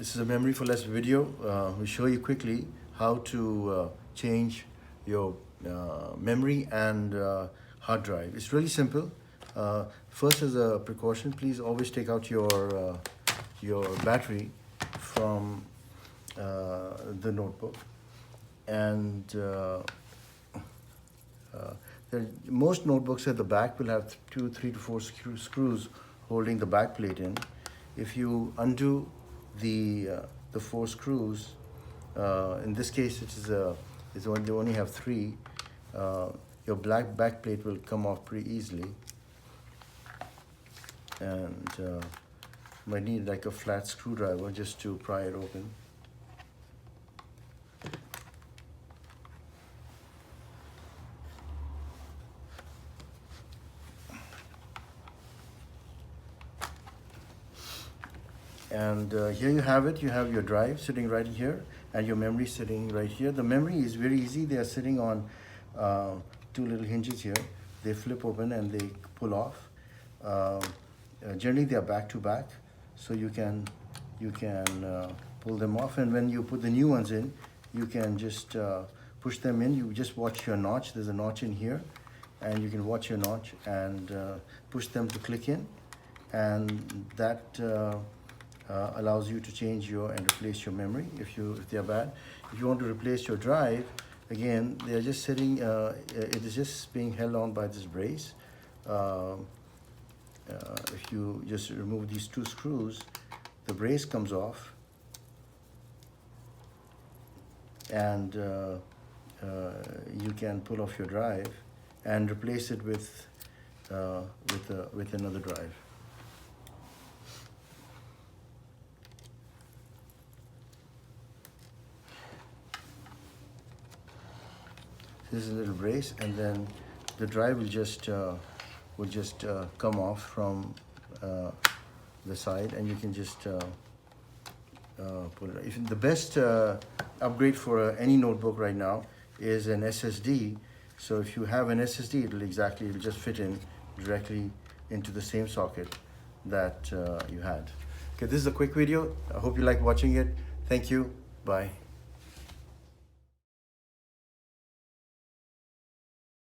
This is a Memory4less video. We'll show you quickly how to change your memory and hard drive. It's really simple. First, as a precaution, please always take out your battery from the notebook. And most notebooks at the back will have 3 to 4 screws holding the back plate in. If you undo the 4 screws, in this case they only have 3, your black back plate will come off pretty easily, and might need like a flat screwdriver just to pry it open. And here you have it. You have your drive sitting right here and your memory sitting right here. The memory is very easy. They are sitting on 2 little hinges here. They flip open and they pull off. Generally they are back to back, so you can pull them off, and when you put the new ones in, you can just push them in. You just watch your notch. There's a notch in here, and you can watch your notch and push them to click in, and that allows you to change and replace your memory if they are bad. If you want to replace your drive, again, they are just sitting. It is just being held on by this brace. If you just remove these 2 screws, the brace comes off, and you can pull off your drive and replace it with another drive. This is a little brace, and then the drive will just come off from the side, and you can just pull it. The best upgrade for any notebook right now is an SSD. So if you have an SSD, it'll just fit in directly into the same socket that you had. Okay, this is a quick video. I hope you like watching it. Thank you. Bye.